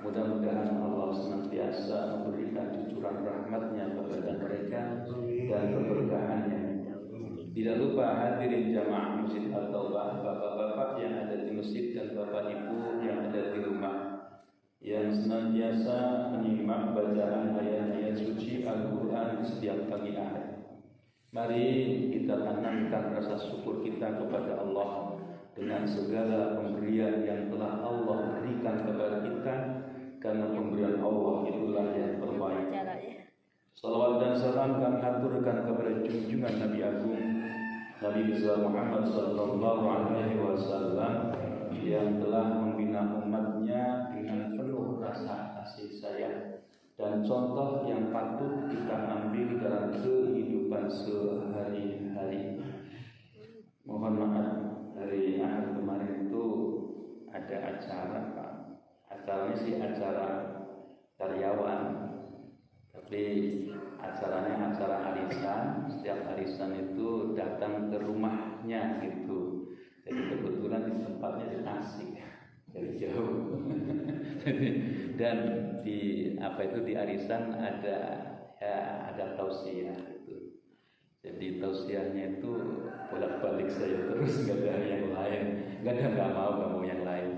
Mudah-mudahan Allah senantiasa memberikan cucuran rahmatnya kepada mereka dan keberkahannya. Tidak lupa hadirin jamaah Masjid At-Taubah, bapak-bapak yang ada di masjid dan bapak ibu yang ada di rumah, yang senantiasa menyimak bacaan ayat-ayat suci Al-Quran di setiap pagi hari. Mari kita tanamkan rasa syukur kita kepada Allah dengan segala pemberian yang telah Allah berikan kepada kita, karena pemberian Allah itulah yang terbaik. Salawat dan salam kami aturkan kepada junjungan Nabi Agung Nabi besar Muhammad sallallahu alaihi wasallam yang telah membina umatnya dengan penuh rasa kasih sayang dan contoh yang patut kita ambil dalam kehidupan sehari-hari. Mohon maaf, hari Ahad kemarin itu ada acara, Pak. Acaranya sih acara karyawan, tapi acaranya acara arisan. Setiap arisan itu datang ke rumahnya gitu. Jadi kebetulan di tempatnya di Tasik, dari jauh. Dan di di arisan ada tausiah gitu. Jadi tausiahnya itu bolak-balik saya terus, nggak ada yang lain, nggak mau yang lain.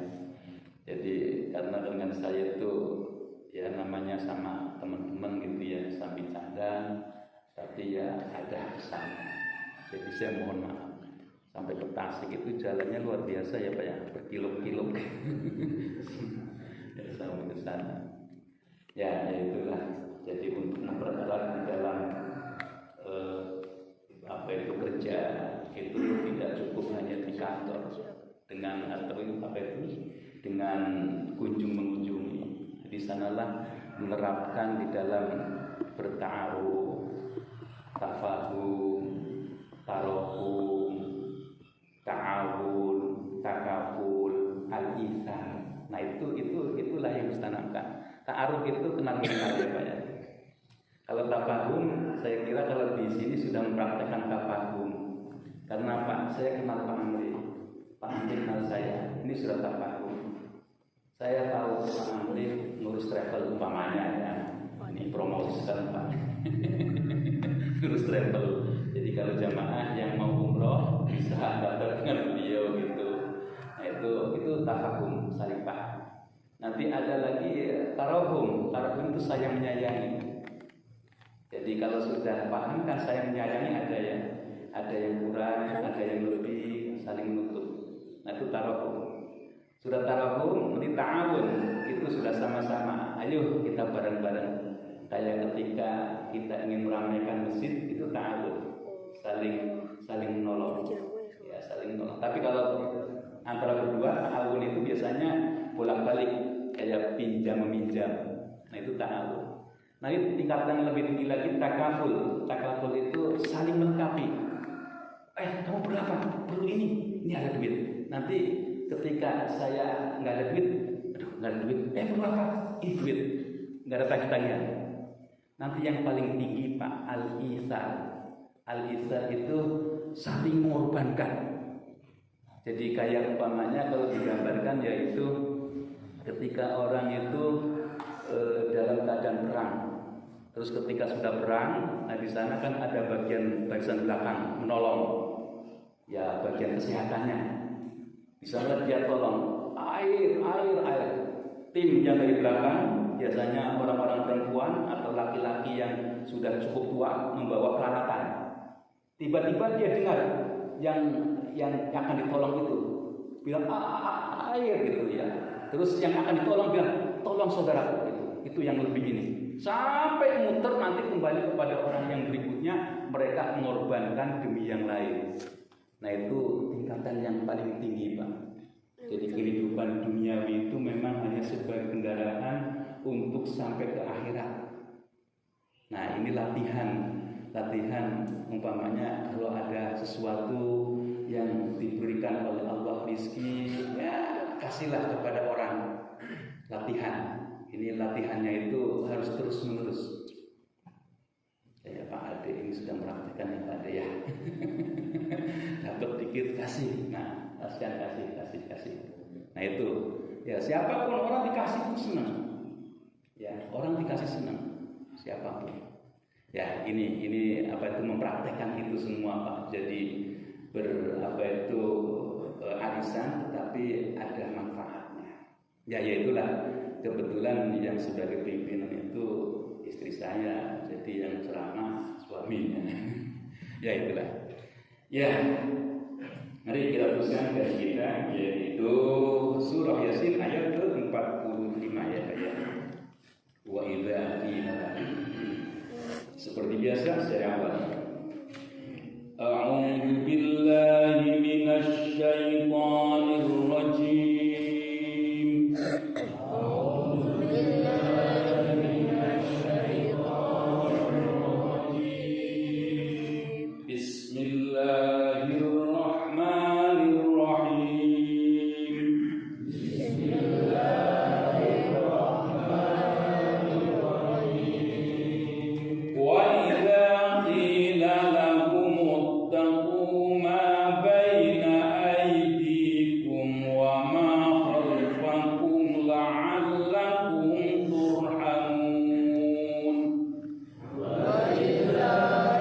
Jadi karena dengan saya itu ya namanya sama teman-teman gitu ya, sambil canda, tapi ya ada kesan. Jadi saya mohon maaf. Sampai ke Tasik itu jalannya luar biasa ya Pak ya, berkilo-kilo ya, sampai ke sana. Ya itulah. Jadi untuk mempererat di dalam kerja itu tidak cukup hanya di kantor dengan dengan kunjung mengunjungi. Di sanalah menerapkan di dalam bertaruh, tafahum, tarohum, ta'awun, takaful, al-ihsan. Nah itulah yang ditanamkan. Ta'aruf itu kenal mengenal ya Pak ya. Kalau tafahum, saya kira kalau di sini sudah mempraktekkan tafahum. Karena Pak, saya kenal Pak Amri kenal saya. Ini sudah tafahum. Saya tahu Pak Amri ngurus travel umpamanya ya. Ini promosi sekali Pak. Ngurus travel. Jadi kalau jamaah yang mau umroh bisa daftar dengan beliau gitu. Nah, itu tafahum, saling paham. Nanti ada lagi tarohum. Tarohum itu sayang menyayangi. Jadi kalau sudah paham kan sayang menyayangi ada yang kurang, ada yang lebih, saling menutup. Nah itu tarohum. Sudah tarohum, nanti ta'awun. Itu sudah sama-sama. Ayo kita bareng-bareng. Kayak ketika kita ingin meramaikan masjid itu ta'awun. Saling menolong. Ya, saling menolong. Tapi kalau antara berdua ta'awun itu biasanya bolak-balik kayak pinjam meminjam. Nah itu ta'awun. Nah ini tingkatan yang lebih tinggi lagi takaful. Takaful itu saling melengkapi. Kamu berapa? Perlu ini ada duit. Nanti ketika saya nggak ada duit, nggak ada duit. Perlu apa? Ini duit. Nggak ada tagih-tagihan. Nanti yang paling tinggi Pak al-isar. Al-isar itu saling mengorbankan. Jadi kayak umpamanya kalau digambarkan yaitu ketika orang itu dalam keadaan perang. Terus ketika sudah perang, nah di sana kan ada barisan belakang menolong, ya bagian kesehatannya. Di sana dia tolong air. Tim yang dari belakang biasanya orang-orang perempuan atau laki-laki yang sudah cukup tua membawa peralatan. Tiba-tiba dia dengar yang akan ditolong itu bilang air gitu ya. Terus yang akan ditolong bilang tolong saudaraku itu yang lebih ini. Sampai muter nanti kembali kepada orang yang berikutnya, mereka mengorbankan demi yang lain. Nah itu tingkatan yang paling tinggi Pak. Jadi kehidupan duniawi itu memang hanya sebagai kendaraan untuk sampai ke akhirat. Nah ini latihan umpamanya kalau ada sesuatu yang diberikan oleh Allah rezeki, ya kasihlah kepada orang. Latihan. Ini latihannya itu harus terus menerus. Ya Pak Ade ini sudah mempraktikkan ya Pak Ade ya. Dapat dikit kasih. Nah, kasihan kasih. Nah itu, ya siapapun orang dikasih itu senang. Ya orang dikasih senang. Siapapun. Ya ini mempraktekkan itu semua Pak. Jadi arisan tetapi ada manfaatnya. Ya itulah. Kebetulan yang sebagai pimpinan itu istri saya, jadi yang ceramah suaminya. Ya itulah. Ya, mari kita teruskan dari kita, yaitu surah Yasin ayat ke-45 ya Pak. Wa idza qila, seperti biasa saya awal. A'udzu billahi الشيطان الرجيم أعوذ بالله من الشيطان الرجيم بسم الله الرحمن الرحيم بسم الله الرحمن الرحيم وإذا قيل لهم اتقوا ما بين أيديكم وما خلفكم لعلكم ترحمون وإذا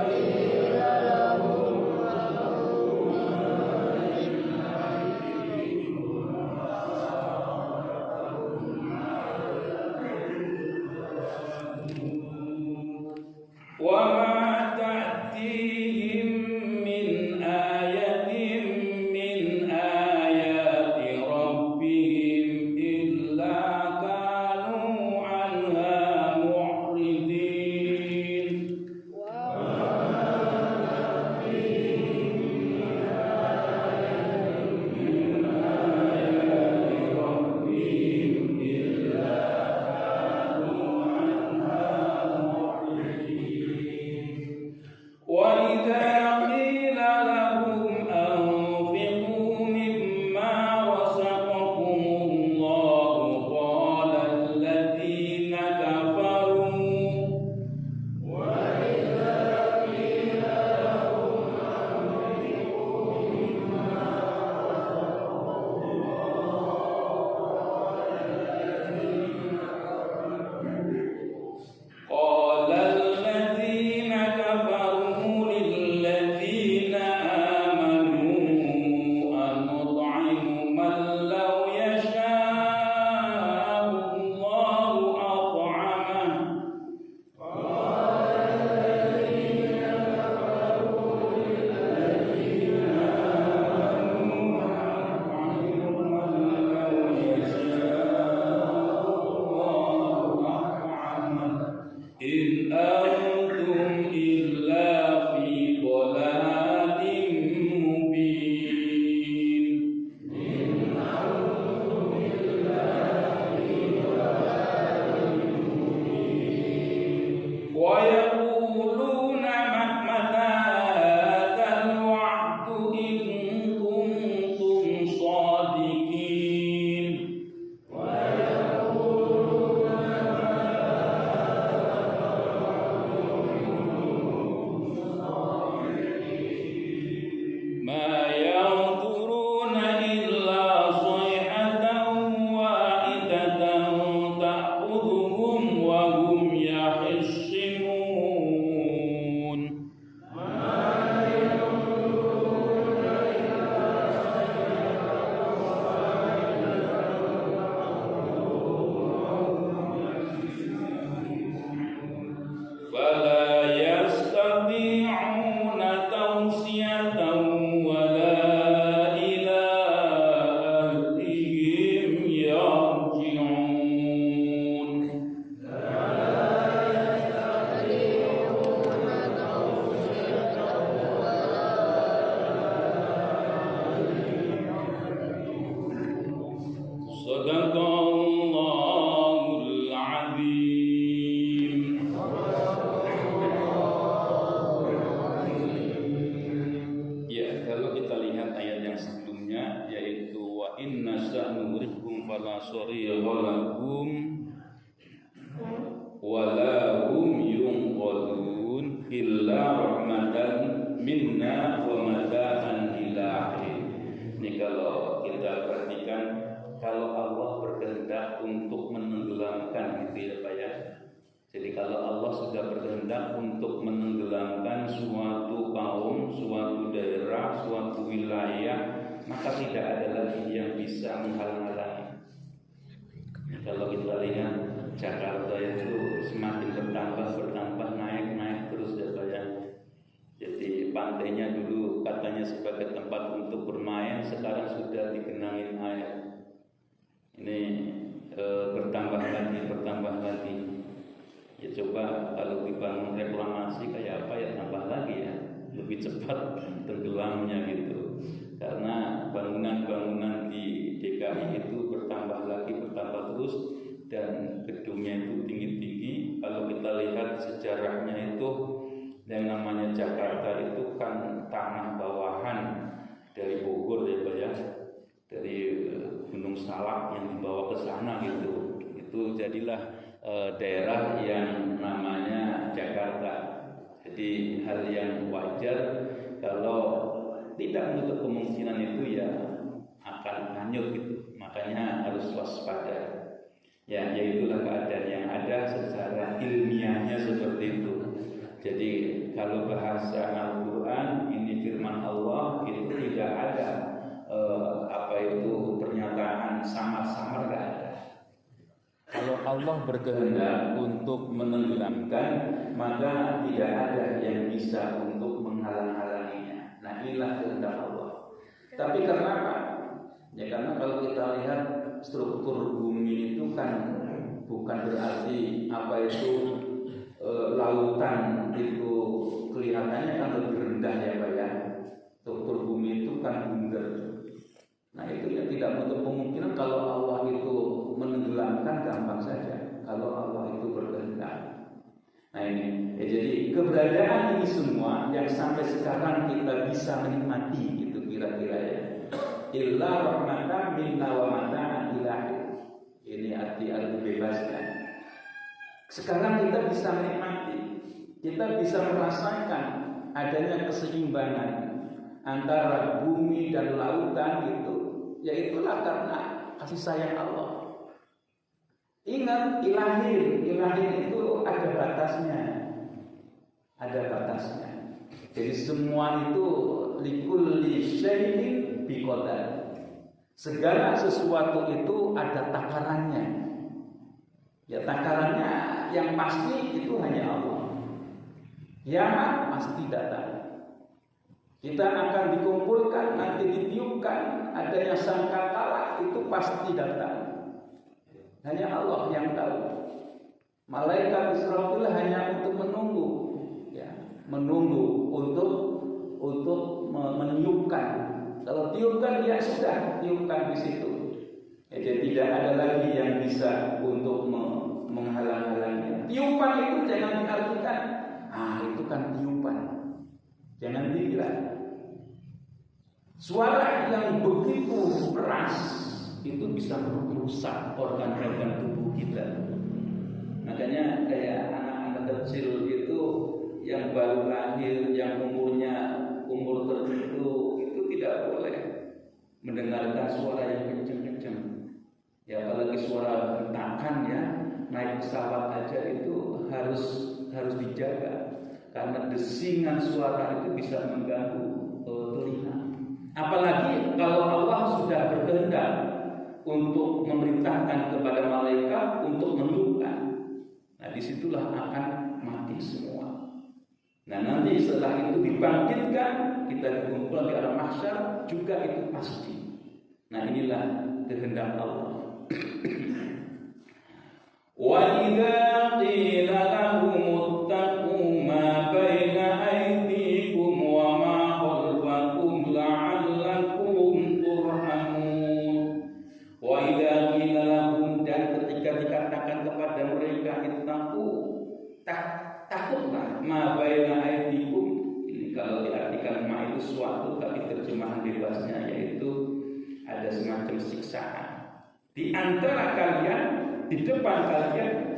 قيل لهم وما تأتيهم من آية من آيات ربهم إلا كانوا عنها معرضين وإذا قيل لهم أنفقوا مما رزقكم الله قال الذين كفروا قال الذين كفروا للذين آمنوا أنطعم من لو يشاء الله أطعمه إن أنتم إلا في ضلال مبين ويقولون متى هذا الوعد إن كنتم صادقين ما ينظرون إلا صيحة واحدة تأخذهم وهم يخصمون فلا يستطيعون توصية ولا إلى أهلهم يرجعون صدق الله العظيم. Ya, kalau kita lihat ayat yang sebelumnya yaitu wa inna sa'nurikum fala sariyya lahum wa la hum yunqadun illa rahmatan minna wa mata'an ila akhir. Ini kalau kita perhatikan, kalau Allah berkehendak untuk menenggelamkan gitu ya Pak ya. Jadi kalau Allah sudah berkehendak untuk menenggelamkan suatu kaum, suatu daerah, suatu wilayah, maka tidak ada lagi yang bisa menghalang-halangi. Kalau kita lihat Jakarta itu semakin bertambah naik terus ya Pak ya. Jadi pantainya dulu katanya sebagai tempat untuk bermain, sekarang sudah digenangin air. Ini bertambah lagi. Ya coba kalau dibangun reklamasi kayak apa ya, tambah lagi ya, lebih cepat tenggelamnya gitu. Karena bangunan gedungnya itu tinggi-tinggi. Kalau kita lihat sejarahnya itu, yang namanya Jakarta itu kan tanah bawahan dari Bogor ya Pak ya, dari Gunung Salak yang dibawa ke sana gitu. Itu jadilah daerah yang namanya Jakarta. Jadi hal yang wajar kalau tidak menutup kemungkinan itu ya akan hanyut gitu. Makanya harus waspada. Ya, yaitulah keadaan yang ada secara ilmiahnya seperti itu. Jadi kalau bahasa Al-Quran ini firman Allah itu tidak ada pernyataan samar-samar, nggak ada. Kalau Allah berkehendak untuk menenggelamkan, maka tidak ada yang bisa untuk menghalang-halanginya. Nah, inilah kehendak Allah. Tapi karena apa? Ya karena kalau kita lihat struktur bumi itu kan bukan berarti lautan itu kelihatannya kan lebih rendah ya Pak ya. Struktur bumi itu kan bundar. Nah itu ya tidak menutup kemungkinan kalau Allah itu menenggelamkan, gampang saja kalau Allah itu berkehendak. Nah ini ya, jadi keberadaan ini semua yang sampai sekarang kita bisa menikmati gitu kira-kira ya. Illa rahmatan minna wa mata'an ilahi. Ini arti bebasnya. Sekarang kita bisa menikmati, kita bisa merasakan adanya keseimbangan antara bumi dan lautan itu, yaitulah karena kasih sayang Allah. Ingat ilahin itu ada batasnya, Jadi semua itu likulli syai'in biqadar. Segala sesuatu itu ada takarannya. Ya takarannya yang pasti itu hanya Allah. Kiamat pasti datang. Kita akan dikumpulkan, nanti ditiupkan, adanya sangkakala itu pasti datang. Hanya Allah yang tahu. Malaikat Israfil hanya untuk menunggu, ya, untuk meniupkan. Kalau tiupkan dia sudah tiupkan di situ. Ya, jadi tidak ada lagi yang bisa untuk menghalang-halangnya. Tiupan itu jangan diartikan, itu kan tiupan. Jangan dikira. Suara yang begitu keras itu bisa merusak organ-organ tubuh kita. Makanya kayak anak-anak kecil itu yang baru lahir, yang umur tertentu itu tidak boleh mendengarkan suara yang kencang-kencang. Ya apalagi suara hentakan ya, naik pesawat aja itu harus dijaga karena desingan suara itu bisa mengganggu telinga. Apalagi kalau Allah sudah berkehendak untuk memerintahkan kepada malaikat untuk meniupkan. Nah disitulah akan mati semua. Nah nanti setelah itu dibangkitkan, kita dikumpulkan di alam mahsyar juga itu pasti. Nah inilah kehendak Allah. Wa idza qila lahum ittaqu ma baina aydikum wa ma khalfakum la'allakum turhamun. Wa idza qila lahum, dan ketika dikatakan kepada mereka ittaqu, takutlah, ma baina aydikum. Ini kalau diartikan ma itu suatu, tapi terjemahan bebasnya yaitu ada semacam siksaan di antara kalian, di depan kalian,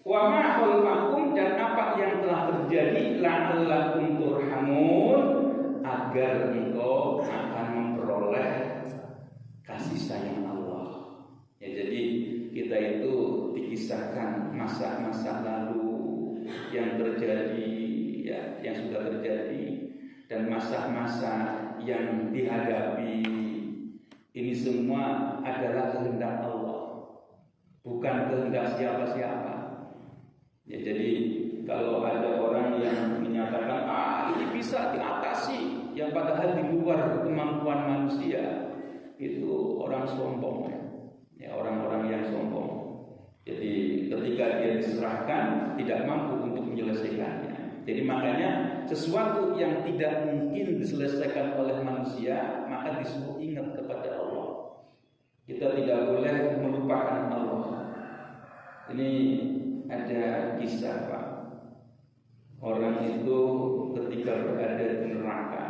wa ma khalfakum, dan apa yang telah terjadi, la'allakum turhamun, agar engkau akan memperoleh kasih sayang Allah. Ya jadi kita itu dikisahkan masa-masa lalu yang terjadi, ya, yang sudah terjadi, dan masa-masa yang dihadapi. Ini semua adalah kehendak Allah, bukan kehendak siapa-siapa. Ya, jadi kalau ada orang yang menyatakan ini bisa diatasi, yang padahal di luar kemampuan manusia, itu orang sombong, ya, orang-orang yang sombong. Jadi ketika dia diserahkan tidak mampu untuk menyelesaikannya. Jadi makanya sesuatu yang tidak mungkin diselesaikan oleh manusia, maka disuruh ingat kepada Allah. Kita tidak boleh melupakan Allah. Ini ada kisah Pak. Orang itu ketika berada di neraka,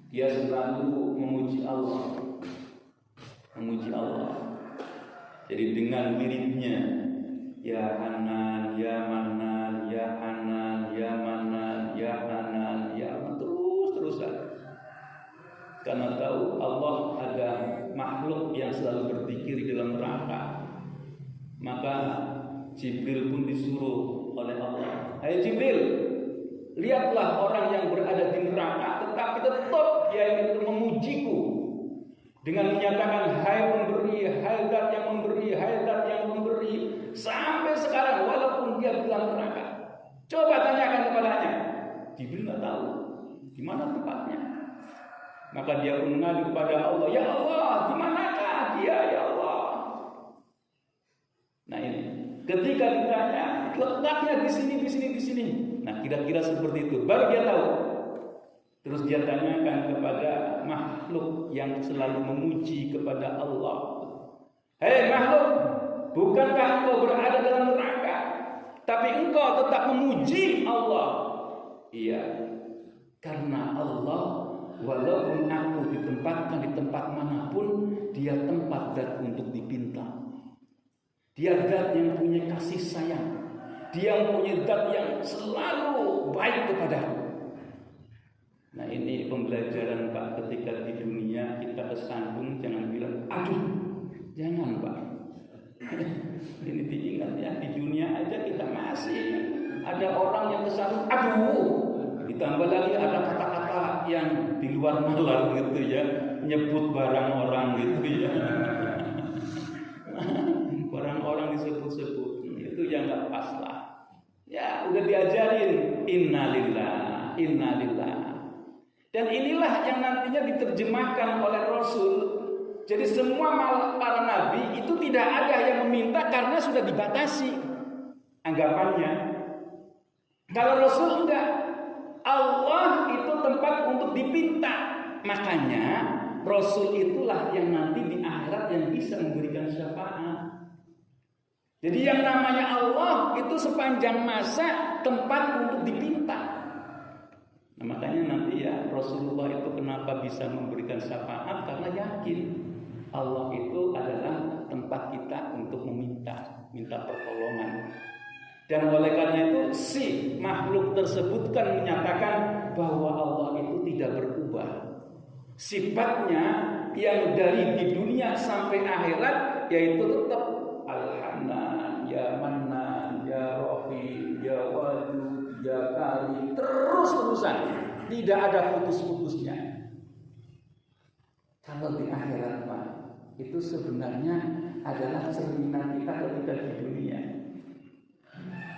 dia selalu memuji Allah. Memuji Allah. Jadi dengan wiridnya, ya Hanan, ya Manan, ya Hanan, ya Manan, ya Hanan, ya Manan, terus-terusan. Karena tahu Allah ada makhluk yang selalu berzikir di dalam neraka. Maka Jibril pun disuruh oleh Allah, hai Jibril, lihatlah orang yang berada di neraka tetapi tetap dia itu memujiku dengan menyatakan hai pemberi, hai zat yang memberi, hai zat yang memberi, sampai sekarang walaupun dia dalam neraka. Coba tanyakan kepadanya. Jibril nggak tahu di mana tempatnya. Maka dia pun mengadu kepada Allah, ya Allah, di manakah dia ya Allah? Nah ini, ketika ditanya letaknya di sini. Nah kira-kira seperti itu, baru dia tahu. Terus dia tanyakan kepada makhluk yang selalu memuji kepada Allah, hei makhluk, bukankah engkau berada dalam neraka, tapi engkau tetap memuji Allah? Iya, karena Allah walaupun aku ditempatkan di tempat manapun, dia tempat zat untuk dipinta. Dia zat yang punya kasih sayang. Dia punya zat yang selalu baik kepadaku. Nah ini pembelajaran Pak, ketika di dunia kita kesandung jangan bilang aduh, jangan Pak. Ini diingat ya, di dunia aja kita masih ada orang yang kesandung aduh. Ditambah lagi ada kata-kata yang di luar nalar gitu ya, nyebut barang orang gitu ya. Barang-orang disebut-sebut itu yang nggak pas lah. Ya udah diajarin innalillah. Dan inilah yang nantinya diterjemahkan oleh Rasul. Jadi semua para nabi itu tidak ada yang meminta karena sudah dibatasi anggapannya. Kalau Rasul enggak, Allah itu tempat untuk dipinta. Makanya Rasul itulah yang nanti di akhirat yang bisa memberikan syafaat. Jadi yang namanya Allah itu sepanjang masa tempat untuk dipinta. Nah, makanya nanti ya Rasulullah itu kenapa bisa memberikan syafaat, karena yakin Allah itu adalah tempat kita untuk minta pertolongan. Dan oleh karena itu si makhluk tersebut kan menyatakan bahwa Allah itu tidak berubah. Sifatnya yang dari di dunia sampai akhirat yaitu tetap Al-Hanan, ya Manan, ya Rafi, ya Wadud, ya Karim, terus-terusan, tidak ada putus-putusnya. Kalau di akhirat Pak, itu sebenarnya adalah cerminan kita ketika di dunia.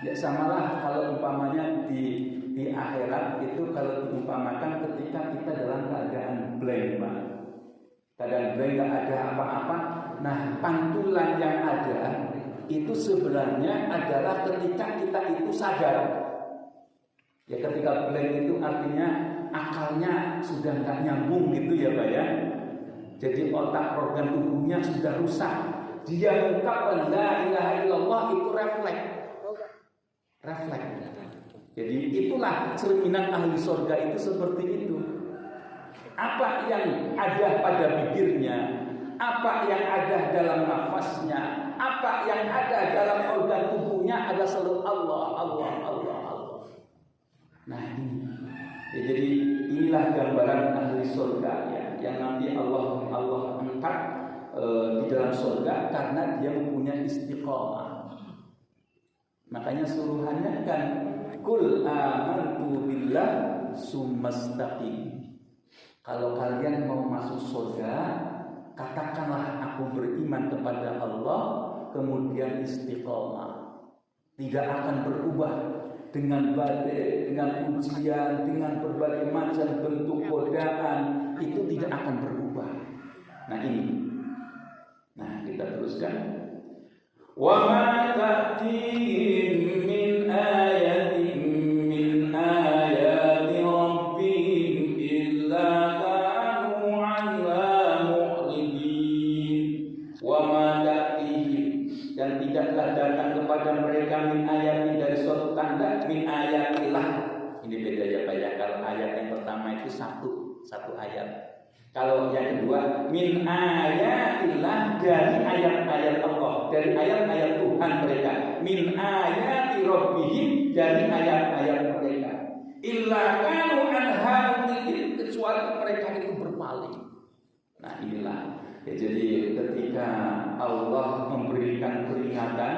Ya samalah kalau umpamanya di akhirat itu kalau diumpamakan ketika kita dalam keadaan blank Pak. Keadaan blank, nggak ada apa-apa. Nah, pantulan yang ada itu sebenarnya adalah ketika kita itu sadar. Ya ketika blank itu artinya akalnya sudah nggak nyambung gitu ya Pak ya. Jadi otak organ tubuhnya sudah rusak. Dia mengungkapkan la ilaha illallah itu refleks. Jadi itulah cerminan ahli surga itu seperti itu. Apa yang ada pada bibirnya, apa yang ada dalam nafasnya, apa yang ada dalam organ tubuhnya adalah selalu Allah. Nah ini, ya, jadi inilah gambaran ahli surga ya, yang nanti Allah angkat di dalam surga karena dia mempunyai istiqomah. Makanya suruhannya kan kul amantu billah summastaqim. Kalau kalian mau masuk surga, katakanlah aku beriman kepada Allah, kemudian istiqomah. Tidak akan berubah dengan badai, dengan ujian, dengan berbagai macam bentuk godaan, itu tidak akan berubah. Nah ini. Nah kita teruskan. Wa ma ta'tihim min ayatin min ayati rabbihim illa kanu 'anha mu'ridin. Wa ma ta'tihim, dan tidaklah datang kepada mereka min ayatin dari suatu tanda min ayatillah. Ini beda ya Pak ya. Kalau ayat yang pertama itu satu ayat. Kalau yang kedua min ayatillah dari ayat-ayat Allah, dari ayat-ayat Tuhan mereka. Min ayati rabbihim dari ayat-ayat mereka. Illa kanu anha mu'ridin, kecuali mereka itu berpaling. Nah inilah ya, jadi ketika Allah memberikan peringatan,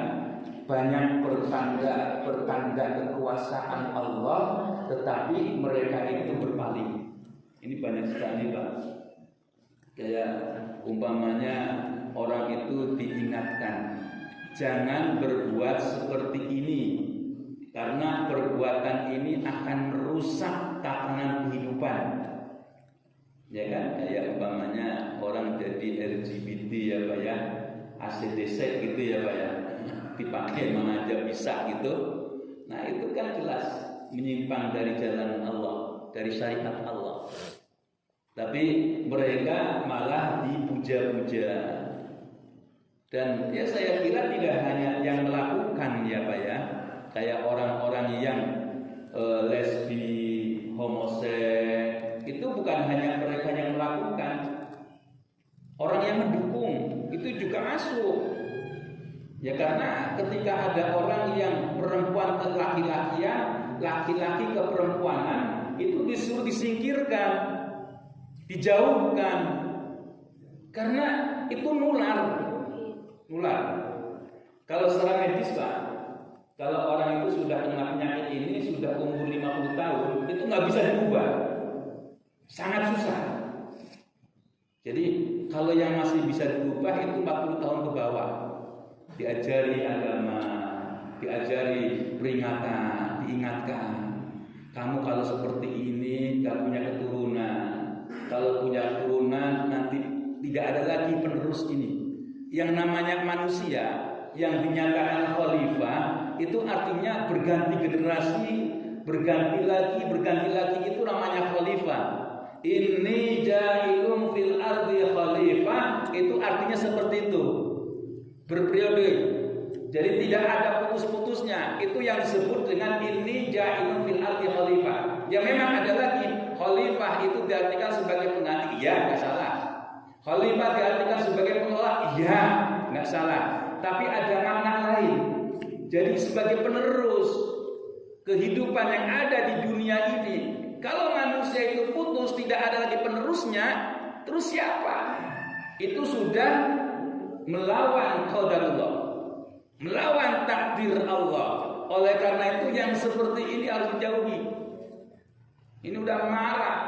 banyak pertanda kekuasaan Allah, tetapi mereka itu berpaling. Ini banyak sekali Pak. Kayak umpamanya orang itu diingatkan, jangan berbuat seperti ini, karena perbuatan ini akan merusak tatanan kehidupan. Ya kan, kayak umpamanya orang jadi LGBT ya Pak ya, ACDC gitu ya Pak ya, dipakai mana aja bisa gitu. Nah itu kan jelas menyimpang dari jalan Allah, dari syariat Allah. Tapi mereka malah dipuja-puja. Dan ya saya kira tidak hanya yang melakukan ya Pak ya, kayak orang-orang yang lesbi, homoseks, itu bukan hanya mereka yang melakukan, orang yang mendukung itu juga masuk. Ya karena ketika ada orang yang perempuan ke laki-lakian, laki-laki ke perempuanan, itu disuruh disingkirkan, dijauhkan, karena itu nular. Kalau secara medis Pak, kalau orang itu sudah kena penyakit ini, sudah umur 50 tahun, itu nggak bisa diubah, sangat susah. Jadi kalau yang masih bisa diubah itu 40 tahun ke bawah, diajari agama, diajari peringatan, diingatkan, kamu kalau seperti ini nggak punya keturunan. Kalau punya keturunan nanti tidak ada lagi penerus ini. Yang namanya manusia yang dinyatakan khalifah itu artinya berganti generasi, berganti lagi itu namanya khalifah. Inni ja'ilun fil ardi khalifah, itu artinya seperti itu. Berperiode. Jadi tidak ada putus-putusnya. Itu yang disebut dengan inni ja'ilun fil ardi khalifah. Ya memang ada lagi. Khalifah itu diartikan sebagai pengganti, iya nggak salah. Khalifah diartikan sebagai pengelola, iya nggak salah. Tapi ada makna lain. Jadi sebagai penerus kehidupan yang ada di dunia ini. Kalau manusia itu putus, tidak ada lagi penerusnya, terus siapa? Itu sudah melawan qadarullah, melawan takdir Allah. Oleh karena itu yang seperti ini harus dijauhi. Ini udah marah.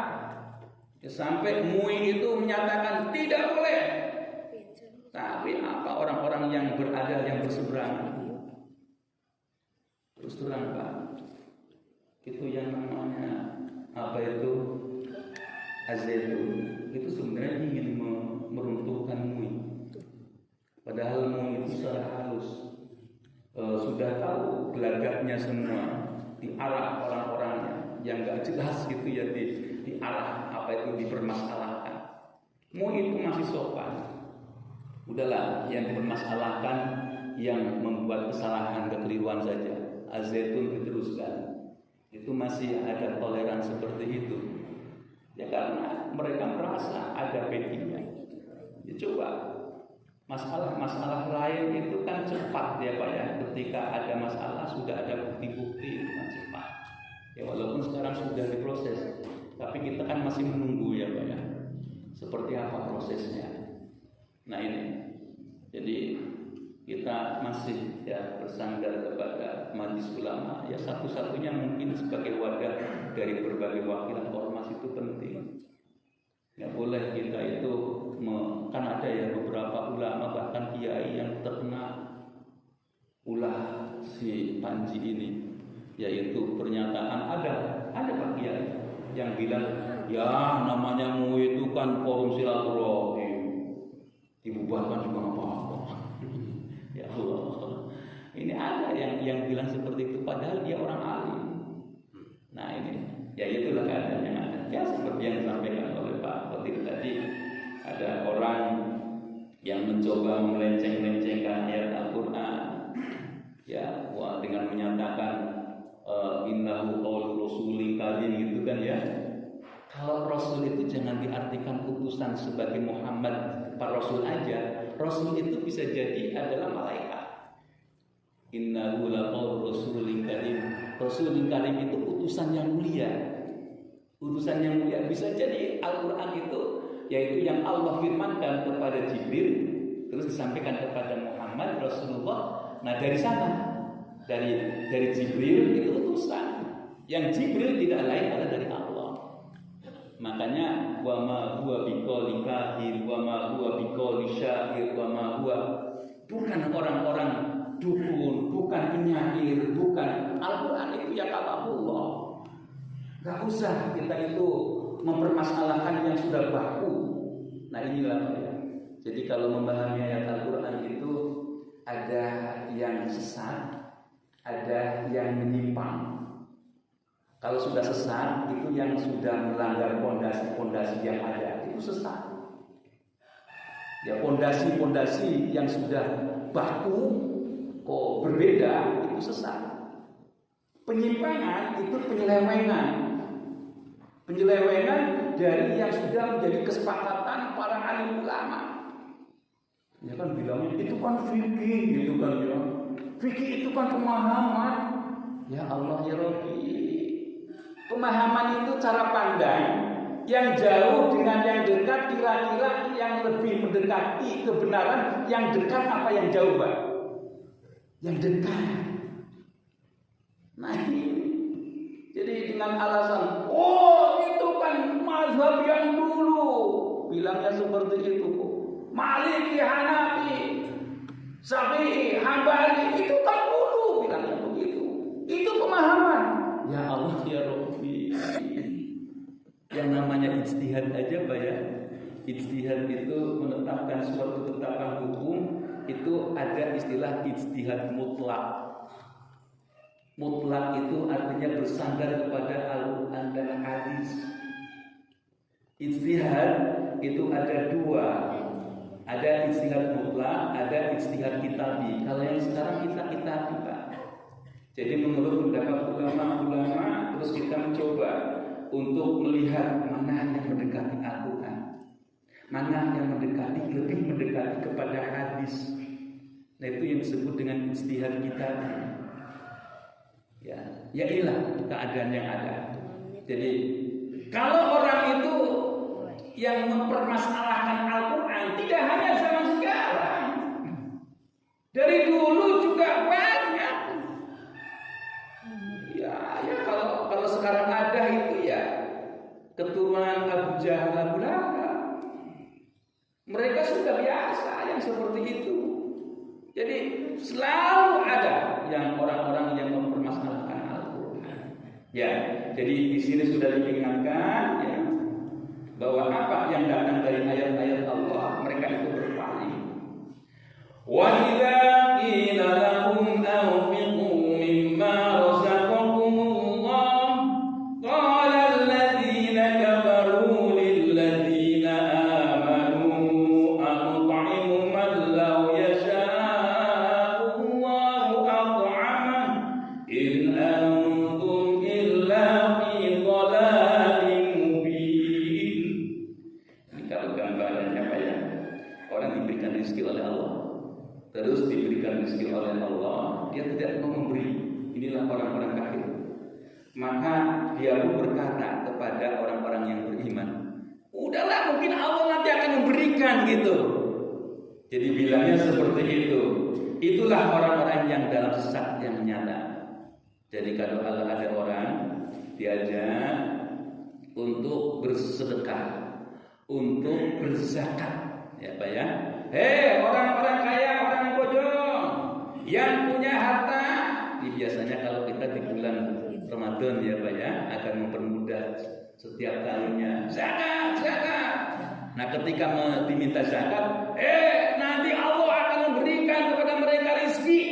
Ya, sampai MUI itu menyatakan tidak boleh. Tapi apa orang-orang yang berada yang berseberangan? Terus terang Pak, itu yang namanya apa itu Azzaitun, itu sebenarnya ingin meruntuhkan MUI. Padahal MUI itu secara halus sudah tahu gelagatnya semua, diarah orang-orangnya yang gak jelas gitu ya, diarah apa itu dipermasalahkan. MUI itu masih sopan. Udahlah, yang dipermasalahkan yang membuat kesalahan, kekeliruan saja. Azzaitun diteruskan. Itu masih ada toleran seperti itu. Ya karena mereka merasa ada backing-nya. Ya coba masalah-masalah lain itu kan cepat ya Pak ya. Ketika ada masalah sudah ada bukti-bukti, itu kan cepat. Ya walaupun sekarang sudah diproses, tapi kita kan masih menunggu ya Pak ya. Seperti apa prosesnya. Nah ini, jadi kita masih ya bersandar kepada majelis ulama. Ya satu-satunya mungkin sebagai wadah dari berbagai wakilan ormas itu penting. Ya boleh kita itu kan ada ya beberapa ulama bahkan kiai yang terkena ulah si Panji ini, yaitu pernyataan ada Pak kiai yang bilang ya namanya MUI itu kan forum silaturahim, dibubarkan juga nggak apa-apa. Ya Allah, ini ada yang bilang seperti itu padahal dia orang alim. Nah ini ya itulah keadaan yang ada. Ya seperti yang disampaikan oleh Pak Khotir tadi, ada orang yang mencoba melenceng-lencengkan ayat Al-Quran. Ya, wah, dengan menyatakan innahu qaulur rasulin karim gitu kan ya. Kalau rasul itu jangan diartikan utusan sebagai Muhammad para rasul aja. Rasul itu bisa jadi adalah malaikat. Innahu laqaulur rasulin karim. Rasulin karim itu utusan yang mulia. Utusan yang mulia bisa jadi Al-Qur'an itu yaitu yang Allah firmankan kepada Jibril terus disampaikan kepada Muhammad Rasulullah. Nah, dari sana dari Jibril itu utusan. Yang Jibril tidak lain adalah dari Allah. Makanya wa ma huwa biqauli kahin wa ma huwa biqauli syair wa ma huwa, bukan orang-orang dukun, bukan penyair, bukan. Al-Qur'an itu ya kalamullah. Enggak usah kita itu mempermasalahkan yang sudah baku. Nah, inilah ya. Jadi kalau memahami ayat Al-Qur'an itu ada yang sesat, ada yang menyimpang. Kalau sudah sesat, itu yang sudah melanggar pondasi-pondasi yang ada, itu sesat. Ya, pondasi-pondasi yang sudah baku, kok berbeda, itu sesat. Penyimpangan itu penyelewengan. Penyelewengan dari yang sudah menjadi kesepakatan para alim ulama. Ya kan bilangnya, itu kan fikih, gitu kan ya. Fikih itu kan pemahaman. Ya Allah ya Rabbi. Pemahaman itu cara pandang yang jauh dengan yang dekat, kira-kira yang lebih mendekati kebenaran, yang dekat apa yang jauh, Pak? Yang dekat. Nah ini. Jadi dengan alasan, oh itu kan mazhab yang dulu, bilangnya seperti itu. Maliki, Hanafi, Syafi'i, Hambali, itu kan dulu, bilangnya begitu. Itu pemahaman. Ya Allah ya Rabbi. Yang namanya ijtihad aja Pak ya. Ijtihad itu menetapkan suatu ketetapan hukum, itu ada istilah ijtihad mutlak. Mutlak itu artinya bersandar kepada Al-Quran dan hadis. Ijtihad itu ada dua. Ada ijtihad mutlak, ada ijtihad kitabi. Kalau yang sekarang kita kitabi Pak. Jadi menurut pendapat ulama-ulama, terus kita mencoba untuk melihat mana yang mendekati Al-Quran, mana yang mendekati, lebih mendekati kepada hadis. Nah itu yang disebut dengan ijtihad kita. Ya inilah keadaan yang ada. Jadi kalau orang itu yang mempermasalahkan Al-Quran tidak hanya zaman sekarang, dari dulu juga banyak. Ya kalau sekarang ada itu ya keturunan Abu Jahal, Abu Lahab. Mereka sudah biasa yang seperti itu. Jadi selalu ada yang orang-orang yang mempermasalahkan Al-Quran. Ya, jadi di sini sudah diingatkan ya bahwa apa yang datang dari ayat-ayat Allah mereka itu berpaling. Wa idza qila lahum anfiqu mimma razaqakumullah qala alladziina kafaru lilladziina aamanu anut'imu man law yasha'u Allahu at'amah in antum illa fi dhalalin mubin. Ini kalau gambarannya apa ya? Orang diberikan rezeki oleh Allah, terus diberikan rezeki oleh Allah, dia tidak mau memberi. Inilah orang-orang kafir. Maka dia pun berkata kepada orang-orang yang beriman, udahlah mungkin Allah nanti akan memberikan gitu. Jadi bilangnya seperti itu. Itulah orang-orang yang dalam sesat yang nyata. Jadi kalau ada orang diajak untuk bersedekah, untuk berzakat, ya Pak ya. Hei orang-orang kaya, orang bojong yang punya harta, ini biasanya kalau kita di bulan Ramadan ya Pak ya, akan mempermudah setiap kalinya zakat. Nah ketika diminta zakat, nanti Allah akan memberikan kepada mereka rezeki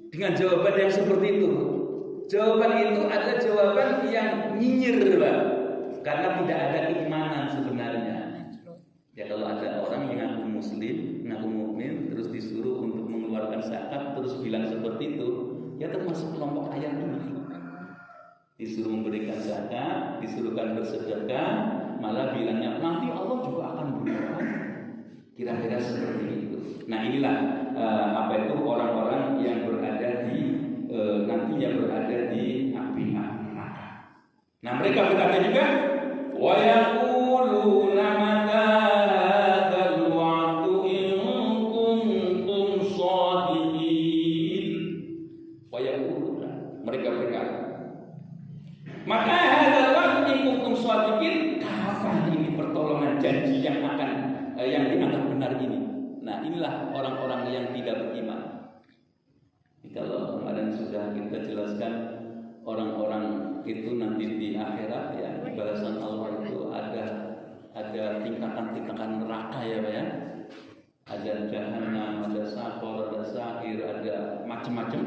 dengan jawaban yang seperti itu. Jawaban itu adalah jawaban yang nyinyir Pak, karena tidak ada keimanan sebenarnya. Ya kalau ada orang yang mengaku muslim, mengaku mukmin, terus disuruh untuk mengeluarkan zakat terus bilang seperti itu, ya termasuk kelompok ayat ini. Disuruh memberikan zakat, disuruhkan bersedekah, malah bilangnya nanti Allah juga akan berdoa. Kira-kira seperti itu. Nah inilah apa itu orang-orang yang berada di nantinya berada di api neraka. Nah mereka berkata juga, wa yaquluna mata hadzal wa'du in kuntum shadiqin. Wa yaquluna, mereka berkata, maka hadzal wa'du in kuntum shadiqin, kapan ini pertolongan janji yang akan yang dianggap benar ini. Nah inilah orang-orang yang tidak beriman. Kalau kemarin sudah kita jelaskan, orang-orang itu nanti di akhirat ya, balasan Allah itu ada tingkatan-tingkatan neraka ya Pak ya. Ada jahanam, ada sakor, ada sa'ir, ada macam-macam.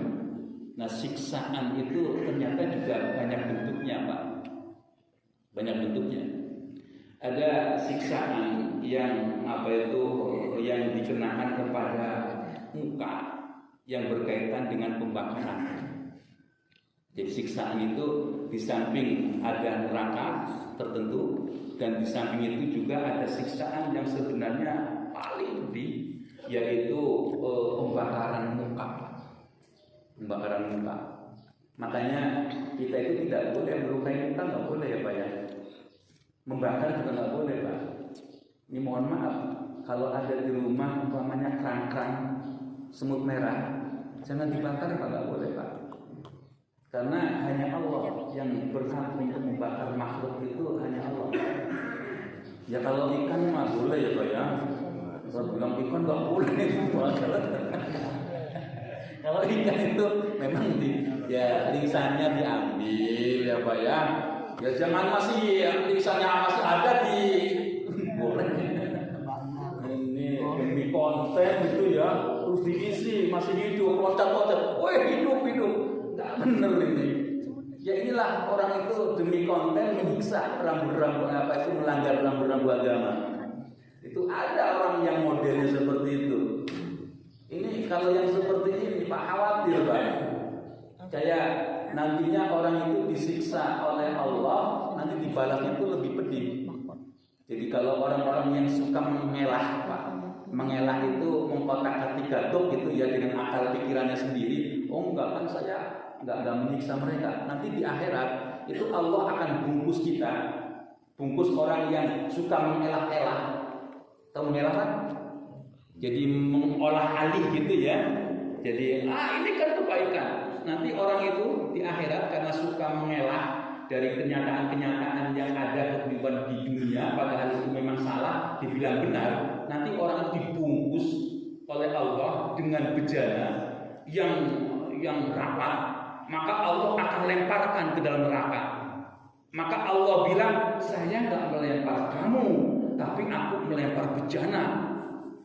Nah siksaan itu ternyata juga banyak bentuknya Pak. Banyak bentuknya. Ada siksaan yang apa itu yang dikenakan kepada muka yang berkaitan dengan pembakaran. Jadi siksaan itu di samping ada neraka tertentu dan di samping itu juga ada siksaan yang sebenarnya paling pedih, yaitu pembakaran muka. Pembakaran muka. Makanya kita itu tidak boleh melukai muka, nggak boleh ya Pak ya. Membakar juga nggak boleh Pak. Ini mohon maaf, kalau ada di rumah umpamanya kerang-kerang semut merah, jangan dibakar Pak, nggak boleh Pak. Karena hanya Allah yang berhak untuk membakar makhluk itu, hanya Allah. Ya kalau ikan mah boleh ya Pak ya. Kalau bilang ikan nggak boleh Kalau ikan itu memang ya lisannya diambil ya Pak ya. Ya jangan masih lisannya masih ada di boleh. Ini demi konten itu ya, terus diisi masih hidup, loncat-loncat, woi hidup, nggak bener ini. Ya inilah orang itu demi konten menyiksa rambu-rambu apa itu, melanggar rambu-rambu agama. Itu ada orang yang modelnya seperti itu. Ini kalau yang seperti ini Pak khawatir Pak. Kayak nantinya orang itu disiksa oleh Allah, nanti dibalasnya itu lebih pedih. Jadi kalau orang-orang yang suka mengelah Pak, mengelah itu mengkotak-atik gadok gitu ya dengan akal pikirannya sendiri. Oh enggak, kan saya enggak menyiksa mereka. Nanti di akhirat itu Allah akan bungkus kita, bungkus orang yang suka mengelah-elah. Tahu mengelah kan? Jadi mengolah alih gitu ya. Jadi ini kan kebaikan. Nanti orang itu di akhirat karena suka mengelak dari kenyataan-kenyataan yang ada kehidupan di dunia, padahal itu memang salah, dibilang benar. Nanti orang itu dibungkus oleh Allah dengan bejana yang rapat, maka Allah akan lemparkan ke dalam neraka. Maka Allah bilang, saya nggak melempar kamu, tapi aku melempar bejana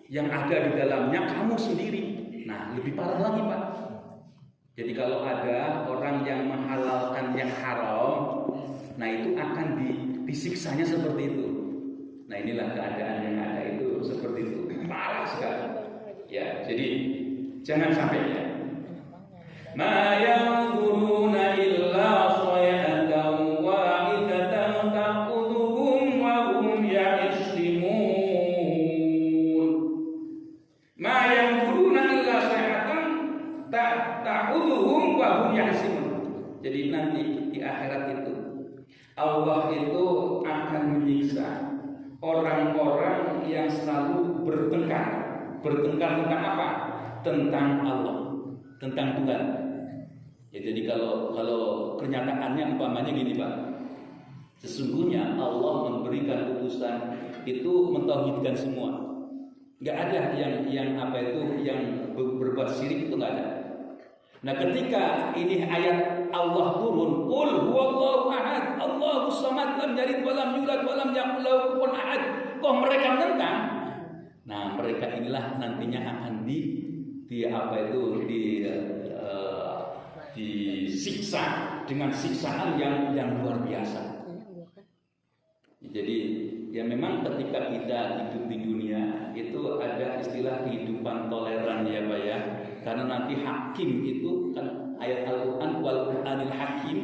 yang ada di dalamnya kamu sendiri. Nah, lebih parah lagi Pak. Jadi kalau ada orang yang menghalalkan yang haram, nah itu akan disiksanya seperti itu. Nah inilah keadaan yang ada itu seperti itu, parah sekali. Ya, jadi jangan sampai ya. Ma yanzuruna illa sayatan wahidatan ta'khudhuhum wa hum ya'ismun. Ma yanzuruna illa sayatan ta'khudhuhum wa hum ya'ismun. Jadi nanti di akhirat itu Allah itu akan menyiksa orang-orang yang selalu bertengkar. Bertengkar tentang apa? Tentang Allah, tentang Tuhan. Ya, jadi kalau kenyataannya umpamanya gini Pak, sesungguhnya Allah memberikan utusan itu mentauhidkan semua. Nggak ada yang apa itu yang berbuat syirik, itu nggak ada. Nah ketika ini ayat Allah turun, qul huwallahu ahad, Allahus samad, lam yalid wa lam yulad wa lam yakul lahu kufuwan ahad. Kok mereka menentang? Nah mereka inilah nantinya akan disiksa dengan siksaan yang luar biasa. Jadi ya memang ketika kita hidup di dunia itu ada istilah kehidupan toleran ya Pak ya. Karena nanti hakim itu kan ayat Al-Qur'an, wal Qur'anil hakim.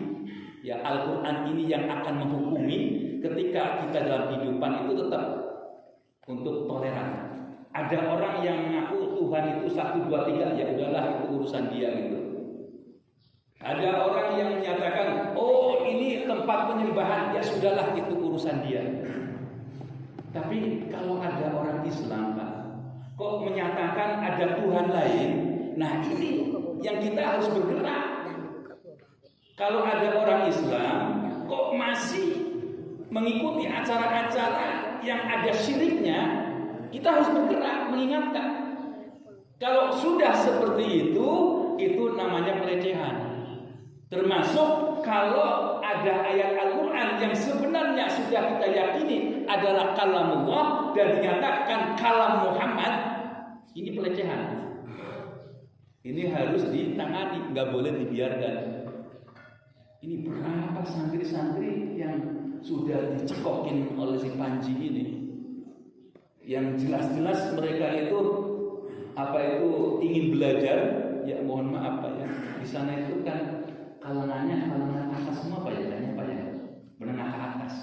Ya, Al-Qur'an ini yang akan menghukumi. Ketika kita dalam kehidupan itu tetap untuk toleran. Ada orang yang mengaku Tuhan itu 1, 2, 3, ya udahlah itu urusan dia gitu. Ada orang yang menyatakan, oh ini tempat penyembahan, ya sudahlah itu urusan dia. Tapi kalau ada orang Islam, Pak, kok menyatakan ada Tuhan lain, nah ini yang kita harus bergerak. Kalau ada orang Islam kok masih mengikuti acara-acara yang ada syiriknya, kita harus bergerak mengingatkan. Kalau sudah seperti itu namanya pelecehan. Termasuk kalau ada ayat Al-Quran yang sebenarnya sudah kita yakini adalah kalamullah dan dinyatakan kalam Muhammad, ini pelecehan. Ini harus ditangani, nggak boleh dibiarkan. Ini berapa santri-santri yang sudah dicekokin oleh si Panji ini, yang jelas-jelas mereka itu ingin belajar, ya mohon maaf Pak ya, di sana itu kan kalangan atas semua Pak ya, menengah ke atas,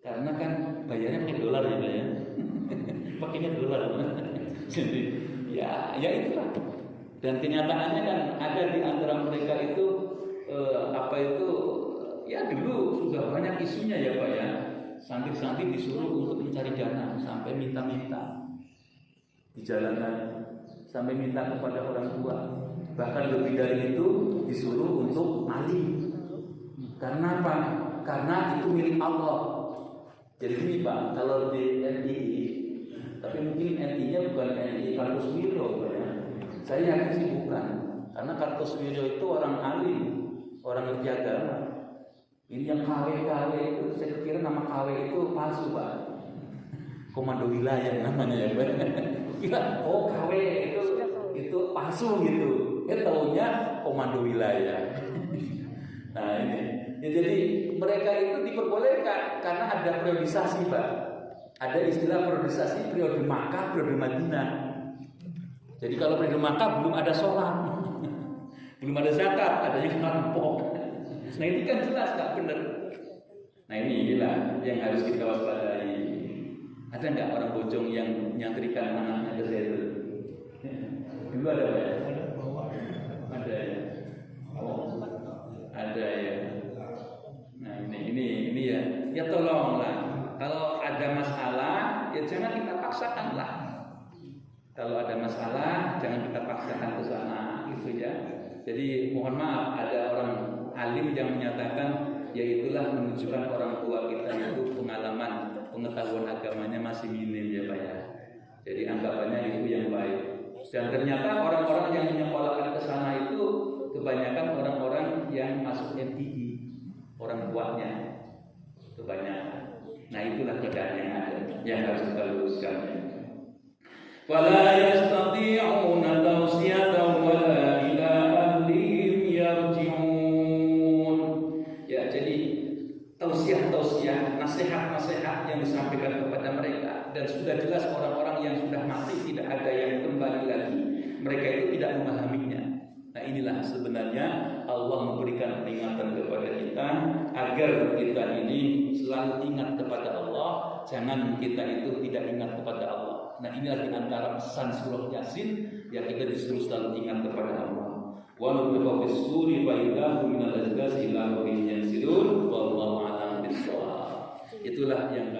karena kan bayarnya pakai dolar ya Pak ya, pakainya dolar, jadi ya itulah. Dan kenyataannya kan ada di antara mereka itu ya dulu sudah banyak isunya ya Pak ya, santri-santri disuruh untuk mencari dana sampai minta-minta di jalanan, sampai minta kepada orang tua, bahkan lebih dari itu disuruh untuk maling. Karena apa? Karena itu milik Allah. Jadi ini Pak, kalau di NII, tapi mungkin NII-nya bukan NII Kartosuwiryo Pak ya, saya yakin sih bukan, karena Kartosuwiryo itu orang alim, orang kerja agama. Ini yang KW itu, saya kira nama KW itu palsu Pak, komando wilayah namanya ya Pak. Kira oh KW itu palsu gitu, taunya komando wilayah. Nah ini ya, jadi mereka itu diperbolehkan karena ada periodisasi Pak, ada istilah periodisasi, periode Makkah, periode Madinah. Jadi kalau periode Makkah belum ada sholat, belum ada zakat, adanya rampok. Nah ini kan jelas nggak benar. Nah inilah yang harus kita waspadai. Ada nggak orang bojong yang nyantrikan anaknya ke situ? Dulu ada Pak ya? Ada ya. Oh, ada ya. Nah ini ya. Ya tolonglah. Kalau ada masalah, ya jangan kita paksakan lah. Kalau ada masalah, jangan kita paksakan ke sana, gitu ya. Jadi mohon maaf, ada orang alim yang menyatakan, yaitulah menunjukkan orang tua kita itu pengetahuan agamanya masih minim ya Pak ya. Jadi anggapannya itu yang baik. Dan ternyata orang-orang yang menyekolahkan ke sana itu kebanyakan orang-orang yang masuk MTI, orang tuanya kebanyakan. Nah itulah keadaan yang ada, yang harus kita luruskan. Wala yastati'una tawsiyatan wala ila ahlihim yarji'un. Ya, jadi tausiah, nasihat-nasihat yang disampaikan kepada mereka, dan sudah jelas orang-orang yang sudah mati tidak ada yang kembali lagi, mereka itu tidak memahaminya. Nah inilah sebenarnya Allah memberikan peringatan kepada kita agar kita ini selalu ingat kepada Allah, jangan kita itu tidak ingat kepada Allah. Nah inilah di antara pesan surah Yasin yang kita disuruh selalu ingat kepada Allah. Wa nufiqa bis-suri fa idahum minal ajdathi ila rabbihim yansilun wallahu a'lam bis-shawab. Itulah yang